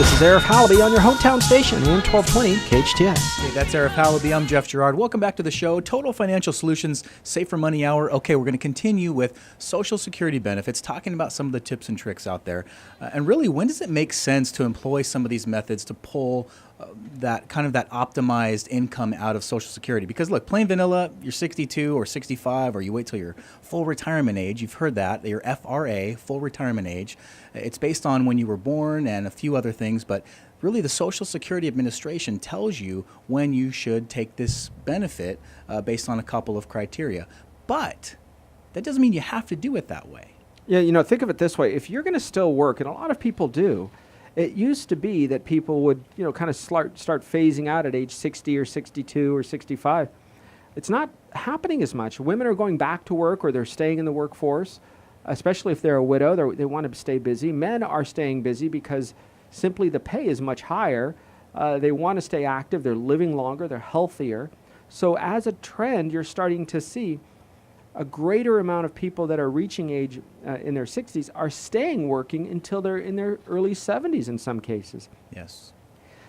This is Arif Halaby on your hometown station, AM 1220 KHTS. Hey, that's Arif Halaby. I'm Jeff Gerard. Welcome back to the show, Total Financial Solutions, Safer Money Hour. Okay, we're going to continue with Social Security benefits, talking about some of the tips and tricks out there. And really, when does it make sense to employ some of these methods to pull that optimized income out of Social Security? Because look, plain vanilla, you're 62 or 65, or you wait till your full retirement age. You've heard that, your FRA, full retirement age. It's based on when you were born and a few other things, but really the Social Security Administration tells you when you should take this benefit based on a couple of criteria. But that doesn't mean you have to do it that way. Yeah, think of it this way. If you're going to still work, and a lot of people do, it used to be that people would, kind of start phasing out at age 60 or 62 or 65. It's not happening as much. Women are going back to work, or they're staying in the workforce, especially if they're a widow. They want to stay busy. Men are staying busy because simply the pay is much higher. They want to stay active. They're living longer. They're healthier. So as a trend, you're starting to see a greater amount of people that are reaching age in their 60s are staying working until they're in their early 70s in some cases. Yes.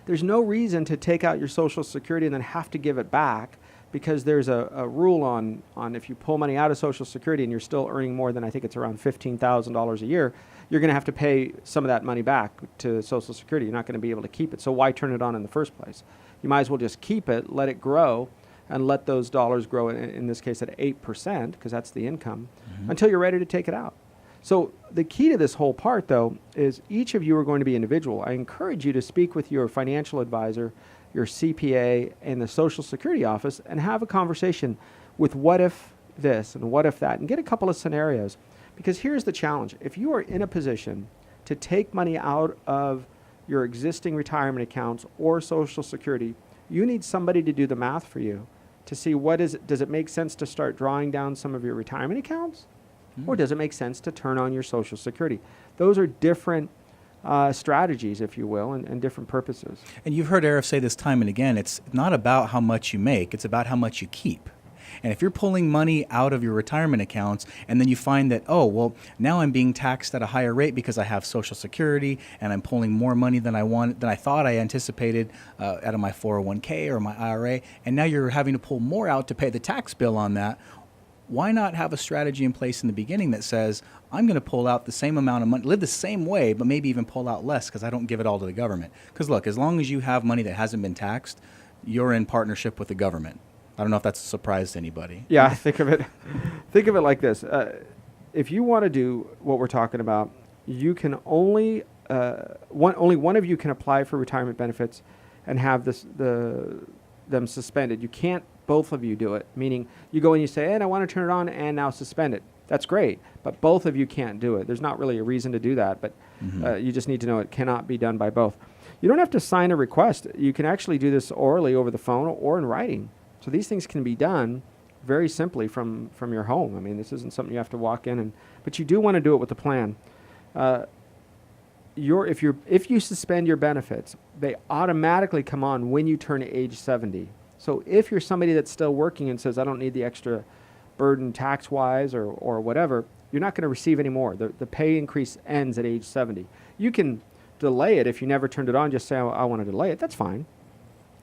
There's no reason to take out your Social Security and then have to give it back, because there's a rule on if you pull money out of Social Security and you're still earning more than, I think it's around $15,000 a year, you're going to have to pay some of that money back to Social Security. You're not going to be able to keep it. So why turn it on in the first place? You might as well just keep it, let it grow, and let those dollars grow, in this case at 8%, because that's the income, until you're ready to take it out. So the key to this whole part, though, is each of you are going to be individual. I encourage you to speak with your financial advisor, your CPA, and the Social Security office, and have a conversation with what if this and what if that, and get a couple of scenarios. Because here's the challenge. If you are in a position to take money out of your existing retirement accounts or Social Security, you need somebody to do the math for you to see does it make sense to start drawing down some of your retirement accounts, or does it make sense to turn on your Social Security? Those are different strategies, if you will, and different purposes. And you've heard Arif say this time and again, it's not about how much you make, it's about how much you keep. And if you're pulling money out of your retirement accounts and then you find that, oh, well, now I'm being taxed at a higher rate because I have Social Security and I'm pulling more money than I thought I anticipated out of my 401k or my IRA, and now you're having to pull more out to pay the tax bill on that, why not have a strategy in place in the beginning that says, I'm going to pull out the same amount of money, live the same way, but maybe even pull out less because I don't give it all to the government. Because look, as long as you have money that hasn't been taxed, you're in partnership with the government. I don't know if that's a surprise to anybody. Yeah, think of it like this. If you want to do what we're talking about, you can only one of you can apply for retirement benefits and have them suspended. You can't both of you do it, meaning you go and you say, I want to turn it on and now suspend it. That's great, but both of you can't do it. There's not really a reason to do that, but you just need to know it cannot be done by both. You don't have to sign a request. You can actually do this orally over the phone or in writing. So these things can be done very simply from your home. I mean, this isn't something you have to walk in, but you do want to do it with a plan. If you suspend your benefits, they automatically come on when you turn age 70. So if you're somebody that's still working and says, I don't need the extra burden tax-wise or whatever, you're not going to receive any more. The pay increase ends at age 70. You can delay it if you never turned it on, just say, I want to delay it. That's fine.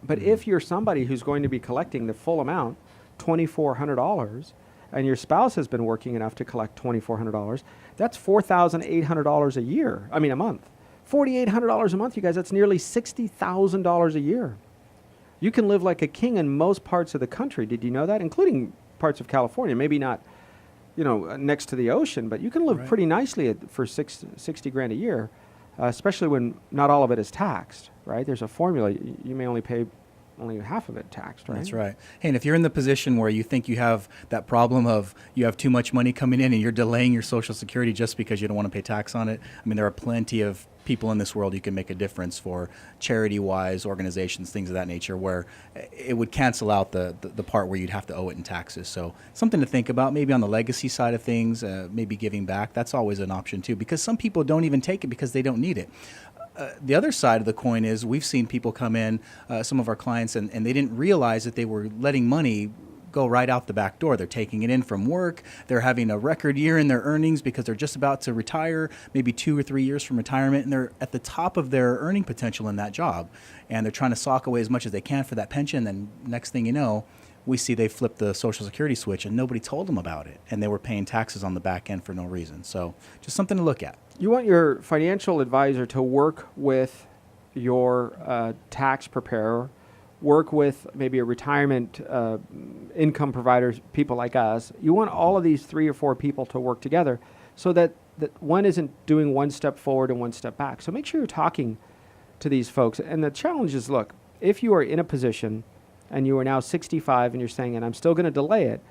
But if you're somebody who's going to be collecting the full amount, $2,400, and your spouse has been working enough to collect $2,400, that's $4,800 a month. $4,800 a month, you guys, that's nearly $60,000 a year. You can live like a king in most parts of the country. Did you know that? Including parts of California. Maybe not, next to the ocean, but you can live pretty nicely for $60,000 a year, especially when not all of it is taxed, right? There's a formula. You may only pay half of it taxed, right? That's right. Hey, and if you're in the position where you think you have that problem of you have too much money coming in and you're delaying your Social Security just because you don't want to pay tax on it, I mean, there are plenty of people in this world you can make a difference for, charity-wise, organizations, things of that nature, where it would cancel out the part where you'd have to owe it in taxes. So something to think about, maybe on the legacy side of things, maybe giving back. That's always an option too, because some people don't even take it because they don't need it. The other side of the coin is we've seen people come in, some of our clients, and they didn't realize that they were letting money go right out the back door. They're taking it in from work. They're having a record year in their earnings because they're just about to retire, maybe 2 or 3 years from retirement, and they're at the top of their earning potential in that job. And they're trying to sock away as much as they can for that pension. Then next thing you know, we see they flipped the Social Security switch and nobody told them about it. And they were paying taxes on the back end for no reason. So just something to look at. You want your financial advisor to work with your tax preparer, work with maybe a retirement income provider, people like us. You want all of these 3 or 4 people to work together so that one isn't doing one step forward and one step back. So make sure you're talking to these folks. And the challenge is, look, if you are in a position and you are now 65 and you're saying, and I'm still going to delay it,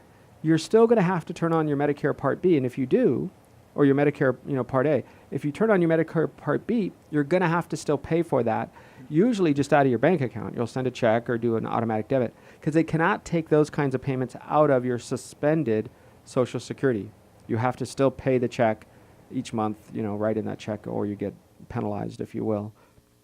you're still going to have to turn on your Medicare Part B. And if you do, or your Medicare, Part A, if you turn on your Medicare Part B, you're going to have to still pay for that, usually just out of your bank account. You'll send a check or do an automatic debit because they cannot take those kinds of payments out of your suspended Social Security. You have to still pay the check each month, right in that check, or you get penalized, if you will.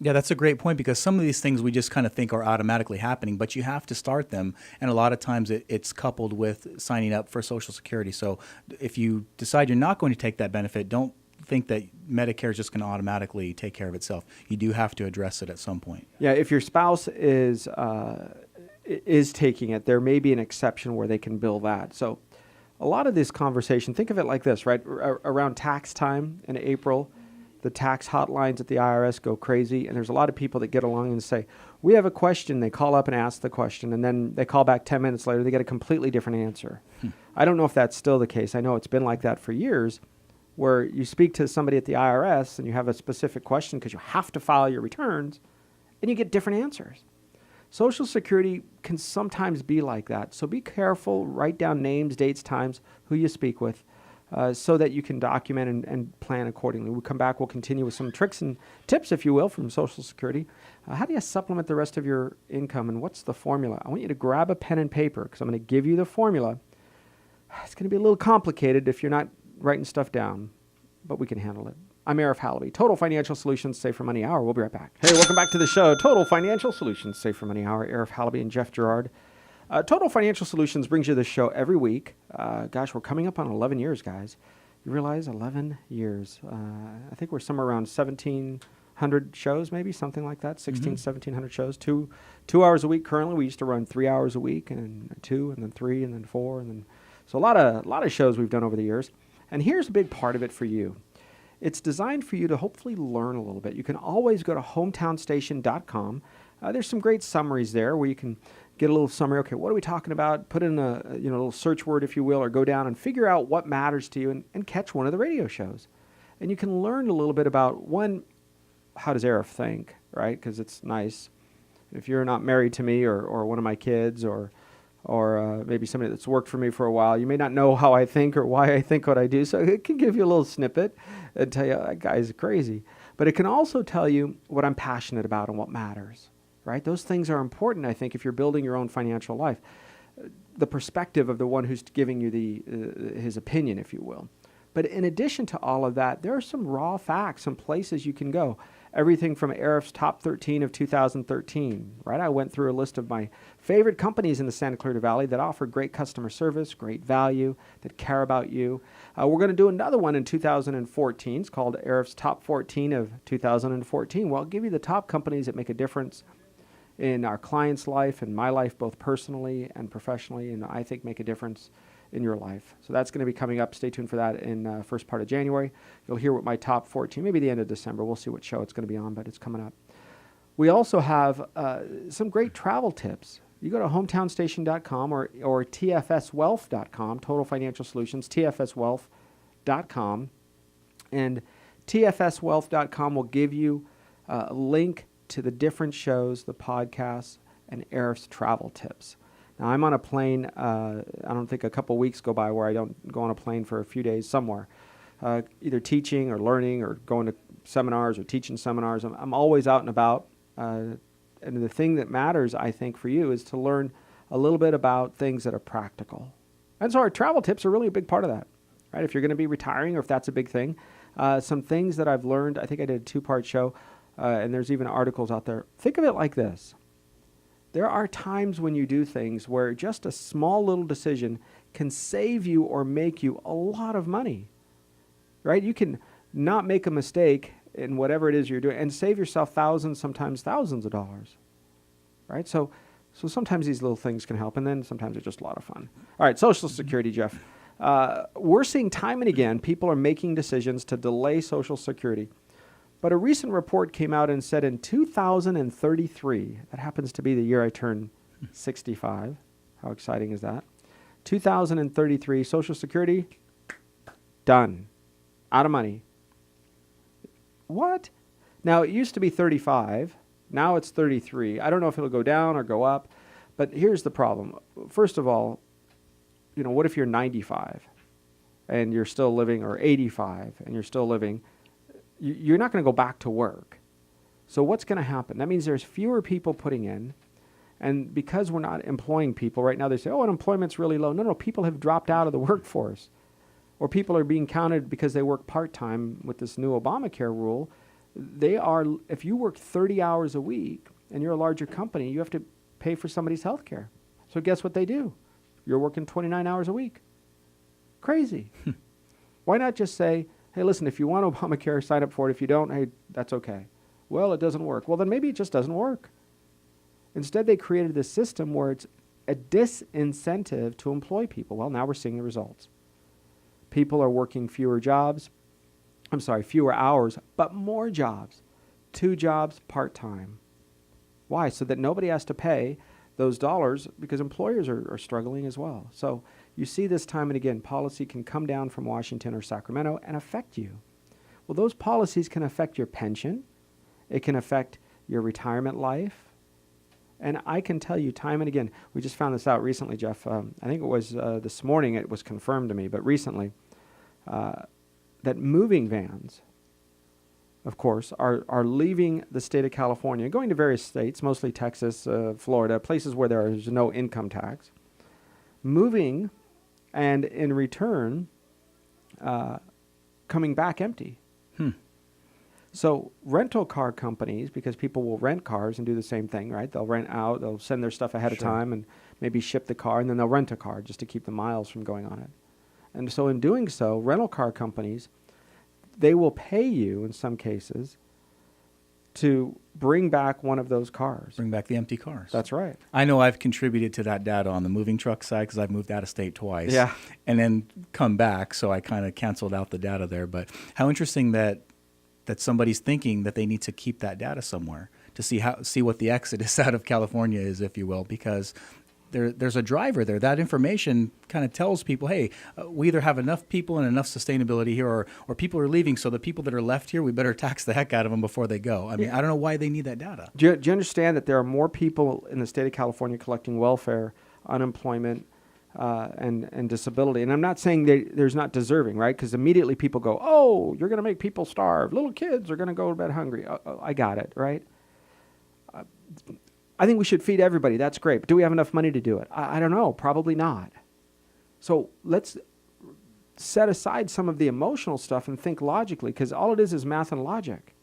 Yeah, that's a great point because some of these things we just kind of think are automatically happening, but you have to start them. And a lot of times it's coupled with signing up for Social Security. So if you decide you're not going to take that benefit, don't think that Medicare is just going to automatically take care of itself. You do have to address it at some point. Yeah, if your spouse is taking it, there may be an exception where they can bill that. So a lot of this conversation, think of it like this, right? Around tax time in April, the tax hotlines at the IRS go crazy, and there's a lot of people that get along and say, we have a question. They call up and ask the question, and then they call back 10 minutes later, they get a completely different answer. I don't know if that's still the case. I know it's been like that for years, where you speak to somebody at the IRS and you have a specific question because you have to file your returns, and you get different answers. Social Security can sometimes be like that. So be careful, write down names, dates, times, who you speak with, so that you can document and plan accordingly. We'll come back, we'll continue with some tricks and tips, if you will, from Social Security. How do you supplement the rest of your income, and what's the formula? I want you to grab a pen and paper because I'm going to give you the formula. It's going to be a little complicated if you're not writing stuff down, but we can handle it. I'm Arif Halaby, Total Financial Solutions, Save for Money Hour. We'll be right back. Hey, welcome back to the show, Total Financial Solutions, Save for Money Hour. Arif Halaby and Jeff Gerard. Total Financial Solutions brings you this show every week. Gosh, we're coming up on 11 years, guys. You realize 11 years. I think we're somewhere around 1,700 shows, maybe, something like that, 1,700 shows. Two hours a week currently. We used to run 3 hours a week, and then 2, and then 3, and then 4, and then... So a lot of shows we've done over the years. And here's a big part of it for you. It's designed for you to hopefully learn a little bit. You can always go to hometownstation.com. There's some great summaries there where you can get a little summary. Okay, what are we talking about? Put in a little search word, if you will, or go down and figure out what matters to you and catch one of the radio shows. And you can learn a little bit about, one, how does Arif think, right? Because it's nice. If you're not married to me or one of my kids or maybe somebody that's worked for me for a while, you may not know how I think or why I think what I do. So it can give you a little snippet and tell you, that guy's crazy. But it can also tell you what I'm passionate about and what matters, right? Those things are important, I think, if you're building your own financial life. The perspective of the one who's giving you his opinion, if you will. But in addition to all of that, there are some raw facts, some places you can go. Everything from Arif's top 13 of 2013, right? I went through a list of my favorite companies in the Santa Clarita Valley that offer great customer service, great value, that care about you. We're going to do another one in 2014. It's called Arif's top 14 of 2014. Well, I'll give you the top companies that make a difference in our client's life and my life, both personally and professionally, and I think make a difference in your life. So that's going to be coming up. Stay tuned for that in first part of January. You'll hear what my top 14, maybe the end of December. We'll see what show it's going to be on, but it's coming up. We also have some great travel tips. You go to hometownstation.com or tfswealth.com, Total Financial Solutions, tfswealth.com. And tfswealth.com will give you a link to the different shows, the podcasts, and Arif's travel tips. Now, I'm on a plane, I don't think a couple weeks go by where I don't go on a plane for a few days somewhere, either teaching or learning or going to seminars or teaching seminars. I'm always out and about. And the thing that matters, I think, for you is to learn a little bit about things that are practical. And so our travel tips are really a big part of that, right? If you're going to be retiring or if that's a big thing, some things that I've learned, I think I did a 2-part show, and there's even articles out there. Think of it like this. there are times when you do things where just a small little decision can save you or make you a lot of money, right? You can not make a mistake in whatever it is you're doing and save yourself thousands, sometimes thousands of dollars, right? So sometimes these little things can help, and then sometimes it's just a lot of fun. All right, Social Security, Jeff. We're seeing time and again people are making decisions to delay Social Security. But a recent report came out and said in 2033, that happens to be the year I turned 65. How exciting is that? 2033, Social Security, done. Out of money. What? Now, it used to be 35. Now it's 33. I don't know if it'll go down or go up. But here's the problem. First of all, what if you're 95 and you're still living, or 85 and you're still living? You're not going to go back to work. So what's going to happen? That means there's fewer people putting in. And because we're not employing people, right now they say, unemployment's really low. No, people have dropped out of the workforce. Or people are being counted because they work part-time with this new Obamacare rule. If you work 30 hours a week and you're a larger company, you have to pay for somebody's health care. So guess what they do? You're working 29 hours a week. Crazy. Why not just say, hey, listen, if you want Obamacare, sign up for it. If you don't, hey, that's okay. Well, it doesn't work. Well, then maybe it just doesn't work. Instead, they created this system where it's a disincentive to employ people. Well, now we're seeing the results. People are working fewer hours, but more jobs. 2 jobs part-time. Why? So that nobody has to pay those dollars, because employers are struggling as well. So you see this time and again, policy can come down from Washington or Sacramento and affect you. Well, those policies can affect your pension. It can affect your retirement life. And I can tell you time and again, we just found this out recently, Jeff. I think it was this morning it was confirmed to me, but recently, that moving vans, of course, are leaving the state of California, going to various states, mostly Texas, Florida, places where there is no income tax, moving, and in return, coming back empty. So rental car companies, because people will rent cars and do the same thing, right? They'll rent out, they'll send their stuff ahead of time and maybe ship the car, and then they'll rent a car just to keep the miles from going on it. And so in doing so, rental car companies, they will pay you in some cases to bring back one of those cars. Bring back the empty cars. That's right. I know I've contributed to that data on the moving truck side because I've moved out of state twice. Yeah. And then come back, so I kind of canceled out the data there. But how interesting that somebody's thinking that they need to keep that data somewhere to see what the exodus out of California is, if you will, because there's a driver there. That information kind of tells people, hey, we either have enough people and enough sustainability here, or people are leaving, so the people that are left here, we better tax the heck out of them before they go. I mean, I don't know why they need that data. Do you understand that there are more people in the state of California collecting welfare, unemployment, and disability? And I'm not saying there's not deserving, right? Because immediately people go, oh, you're going to make people starve. Little kids are going to go to bed hungry. I got it, right? I think we should feed everybody. That's great. But do we have enough money to do it? I don't know. Probably not. So let's set aside some of the emotional stuff and think logically, because all it is math and logic,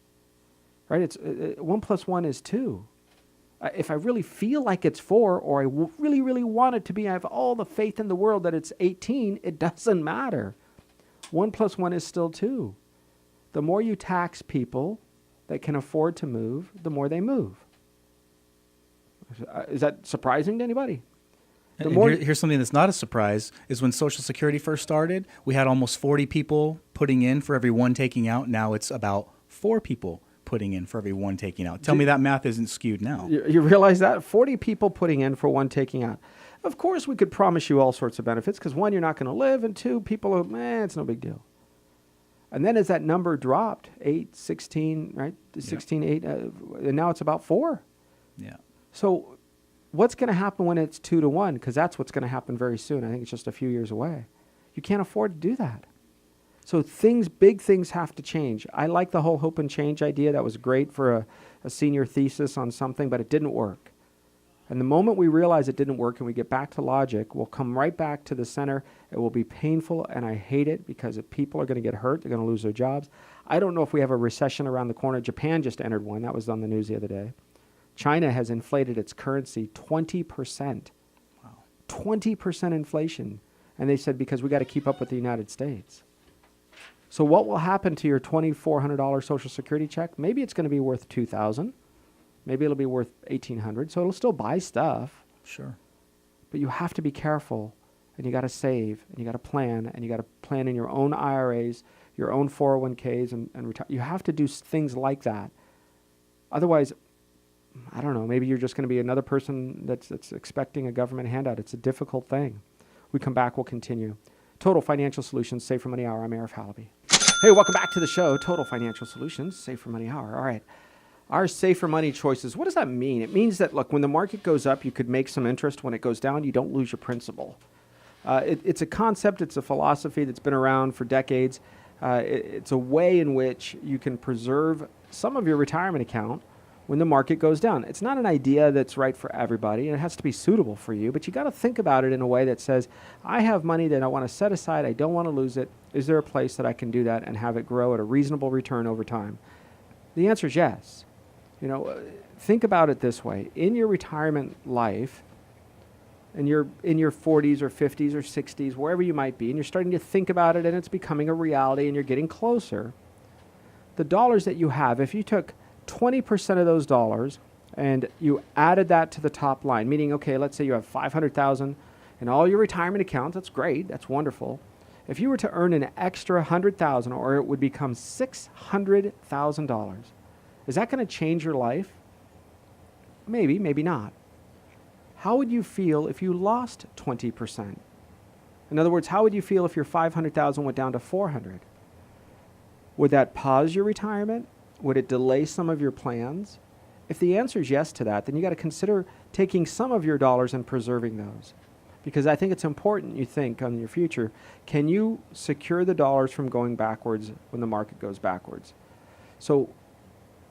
right? It's 1 + 1 is 2. If I really feel like it's 4, or I really, really want it to be, I have all the faith in the world that it's 18, it doesn't matter. 1 + 1 is still 2. The more you tax people that can afford to move, the more they move. Is that surprising to anybody? Here's something that's not a surprise, is when Social Security first started, we had almost 40 people putting in for every 1 taking out. Now it's about 4 people putting in for every 1 taking out. Tell me that math isn't skewed now. You realize that? 40 people putting in for 1 taking out. Of course, we could promise you all sorts of benefits, because 1, you're not going to live, and 2, people are, it's no big deal. And then as that number dropped, 8, 16, right? 16, 8, and now it's about 4. Yeah. So what's going to happen when it's 2 to 1? Because that's what's going to happen very soon. I think it's just a few years away. You can't afford to do that. So big things have to change. I like the whole hope and change idea. That was great for a senior thesis on something, but it didn't work. And the moment we realize it didn't work and we get back to logic, we'll come right back to the center. It will be painful, and I hate it, because if people are going to get hurt, they're going to lose their jobs. I don't know if we have a recession around the corner. Japan just entered one. That was on the news the other day. China has inflated its currency 20%. Wow. 20% inflation. And they said because we got to keep up with the United States. So what will happen to your $2,400 Social Security check? Maybe it's going to be worth $2,000. Maybe it'll be worth $1,800. So it'll still buy stuff. Sure. But you have to be careful, and you got to save, and you got to plan, and you got to plan in your own IRAs, your own 401ks, and retire. You have to do things like that. Otherwise, I don't know, maybe you're just going to be another person that's expecting a government handout. It's a difficult thing. We come back, we'll continue. Total Financial Solutions, Safer Money Hour. I'm Arif Halaby. Hey, welcome back to the show, Total Financial Solutions, Safer Money Hour. All right. Our safer money choices, what does that mean? It means that, look, when the market goes up, you could make some interest. When it goes down, you don't lose your principal. It's a concept, it's a philosophy that's been around for decades. It's a way in which you can preserve some of your retirement account when the market goes down. It's not an idea that's right for everybody, and it has to be suitable for you, but you got to think about it in a way that says, I have money that I want to set aside, I don't want to lose it. Is there a place that I can do that and have it grow at a reasonable return over time? The answer is yes. You know, think about it this way. In your retirement life, and you're in your 40s or 50s or 60s, wherever you might be, and you're starting to think about it and it's becoming a reality and you're getting closer, the dollars that you have, if you took 20% of those dollars and you added that to the top line, meaning, okay, let's say you have $500,000 in all your retirement accounts, that's great, that's wonderful. If you were to earn an extra $100,000, or it would become $600,000, is that going to change your life? Maybe, maybe not. How would you feel if you lost 20%? In other words, how would you feel if your $500,000 went down to $400,000? Would that pause your retirement? Would it delay some of your plans? If the answer is yes to that, then you got to consider taking some of your dollars and preserving those. Because I think it's important you think on your future, can you secure the dollars from going backwards when the market goes backwards? So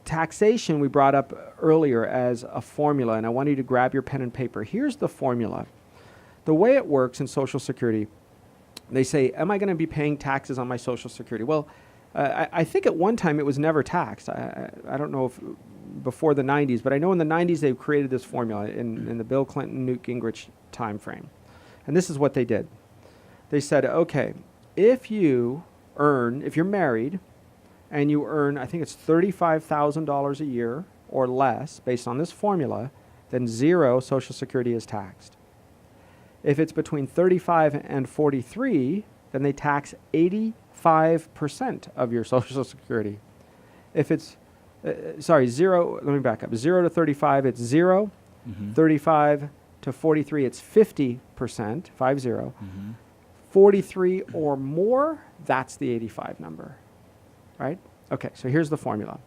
taxation we brought up earlier as a formula, and I want you to grab your pen and paper. Here's the formula. The way it works in Social Security, they say, am I going to be paying taxes on my Social Security? Well, I think at one time it was never taxed. I don't know if before the 90s, but I know in the 90s they created this formula in the Bill Clinton, Newt Gingrich time frame. And this is what they did. They said, okay, if you're married and you earn, I think it's $35,000 a year or less based on this formula, then zero Social Security is taxed. If it's between 35 and 43, then they tax 85% of your Social Security. If it's, zero, let me back up. 0 to 35, it's 0. Mm-hmm. 35 to 43, it's 50%, 50. Mm-hmm. 43 or more, that's the 85 number, right? Okay, so here's the formula.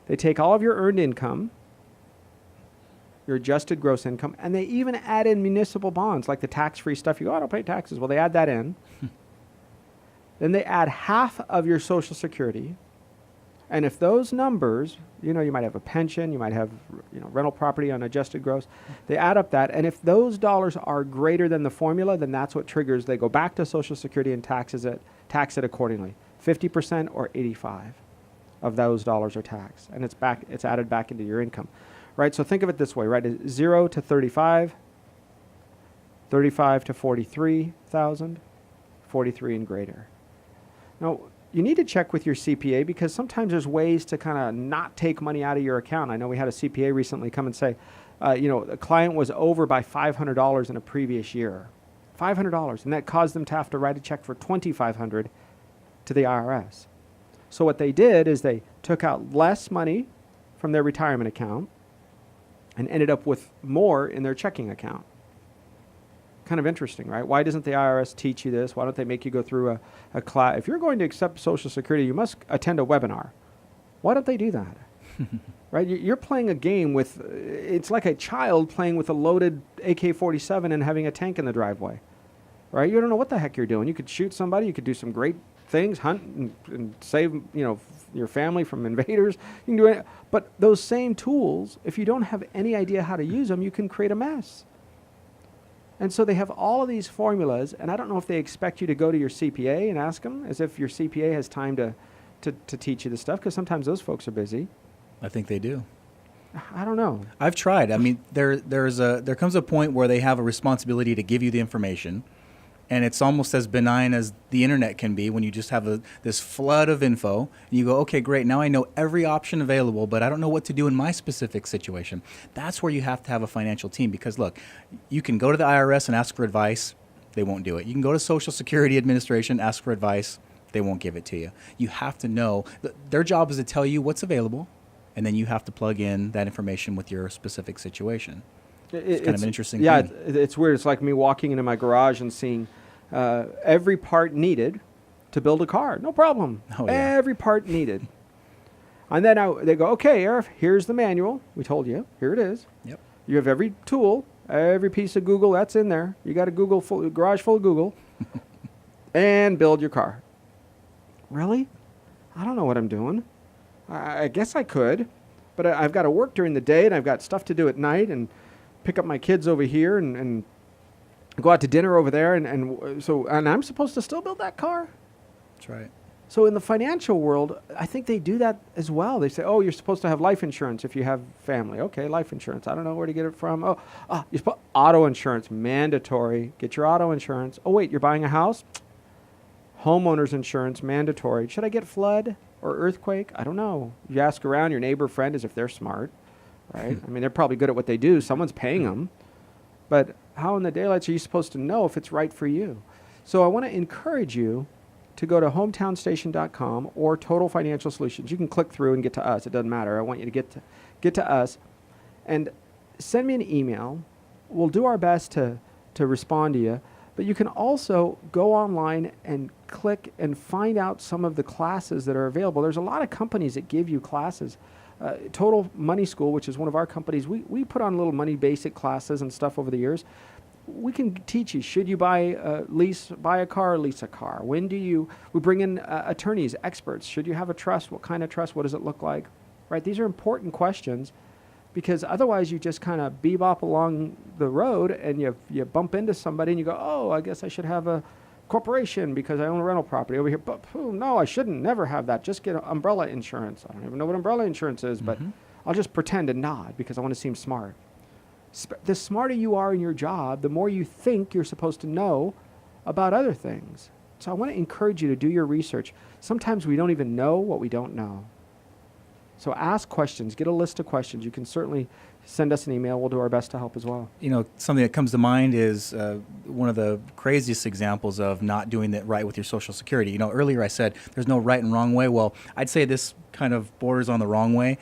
They take all of your earned income, your adjusted gross income, and they even add in municipal bonds, like the tax-free stuff. You go, I don't pay taxes. Well, they add that in. Then they add half of your Social Security. And if those numbers, you might have a pension, you might have, rental property on adjusted gross, they add up that. And if those dollars are greater than the formula, then that's what triggers. They go back to Social Security and tax it accordingly. 50% or 85 of those dollars are taxed. And it's added back into your income. Right? So think of it this way, right? 0 to 35, 35 to 43,000, 43 and greater. Now, you need to check with your CPA because sometimes there's ways to kind of not take money out of your account. I know we had a CPA recently come and say, a client was over by $500 in a previous year. $500, and that caused them to have to write a check for $2,500 to the IRS. So what they did is they took out less money from their retirement account and ended up with more in their checking account. Kind of interesting, right? Why doesn't the IRS teach you this? Why don't they make you go through a class? If you're going to accept Social Security, you must attend a webinar. Why don't they do that? Right? You're playing a game it's like a child playing with a loaded AK-47 and having a tank in the driveway. Right? You don't know what the heck you're doing. You could shoot somebody. You could do some great things, hunt and save, your family from invaders. You can do it. But those same tools, if you don't have any idea how to use them, you can create a mess. And so they have all of these formulas, and I don't know if they expect you to go to your CPA and ask them, as if your CPA has time to teach you this stuff, because sometimes those folks are busy. I think they do. I don't know. I've tried. I mean, there comes a point where they have a responsibility to give you the information, and it's almost as benign as the internet can be when you just have this flood of info. And you go, okay, great. Now I know every option available, but I don't know what to do in my specific situation. That's where you have to have a financial team, because look, you can go to the IRS and ask for advice. They won't do it. You can go to Social Security Administration, ask for advice. They won't give it to you. You have to know. Their job is to tell you what's available, and then you have to plug in that information with your specific situation. It's kind of an interesting thing. Yeah, it's weird. It's like me walking into my garage and seeing every part needed to build a car. No problem. Oh, yeah. Every part needed. And then they go, okay, Arif, here's the manual. We told you. Here it is. Yep. You have every tool, every piece of Google that's in there. You got a garage full of Google. And build your car. Really? I don't know what I'm doing. I guess I could, but I've got to work during the day, and I've got stuff to do at night, and pick up my kids over here, and go out to dinner over there, and I'm supposed to still build that car? That's right. So in the financial world, I think they do that as well. They say, oh, you're supposed to have life insurance if you have family. Okay, life insurance. I don't know where to get it from. Auto insurance, mandatory. Get your auto insurance. Oh, wait, you're buying a house? Homeowner's insurance, mandatory. Should I get flood or earthquake? I don't know. You ask around your neighbor friend as if they're smart, right? I mean, they're probably good at what they do. Someone's paying them. But how in the daylights are you supposed to know if it's right for you? So I want to encourage you to go to hometownstation.com or Total Financial Solutions. You can click through and get to us. It doesn't matter. I want you to get to us and send me an email. We'll do our best to respond to you. But you can also go online and click and find out some of the classes that are available. There's a lot of companies that give you classes. Total Money School, which is one of our companies, we put on little money basic classes and stuff over the years. We can teach you, should you buy a car or lease a car? When do you, we bring in attorneys, experts. Should you have a trust? What kind of trust? What does it look like? Right? These are important questions, because otherwise you just kind of bebop along the road and you bump into somebody and you go, oh, I guess I should have a corporation because I own a rental property over here. But no, I shouldn't never have that. Just get umbrella insurance. I don't even know what umbrella insurance is, but I'll just pretend and nod because I want to seem smart. The smarter you are in your job, the more you think you're supposed to know about other things. So I want to encourage you to do your research. Sometimes we don't even know what we don't know. So ask questions. Get a list of questions. You can certainly send us an email. We'll do our best to help as well. You know, something that comes to mind is one of the craziest examples of not doing it right with your Social Security. You know, earlier I said there's no right and wrong way. Well, I'd say this kind of borders on the wrong way.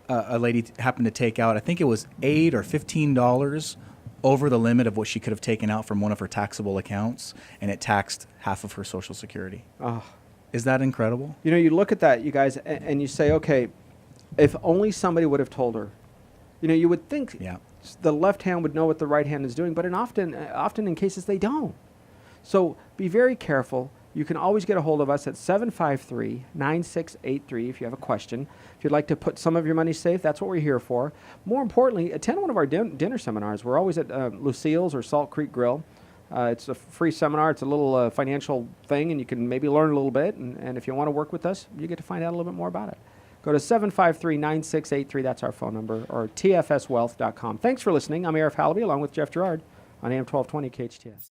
A lady happened to take out, I think it was $8 or $15 over the limit of what she could have taken out from one of her taxable accounts, and it taxed half of her Social Security. Oh. Is that incredible? You know, you look at that, you guys, and you say, okay, if only somebody would have told her. You know, you would think the left hand would know what the right hand is doing, but often in cases they don't. So be very careful. You can always get a hold of us at 753-9683 if you have a question. If you'd like to put some of your money safe, that's what we're here for. More importantly, attend one of our dinner seminars. We're always at Lucille's or Salt Creek Grill. It's a free seminar. It's a little financial thing, and you can maybe learn a little bit. And if you want to work with us, you get to find out a little bit more about it. Go to 753-9683. That's our phone number, or tfswealth.com. Thanks for listening. I'm Arif Halaby, along with Jeff Gerard on AM 1220 KHTS.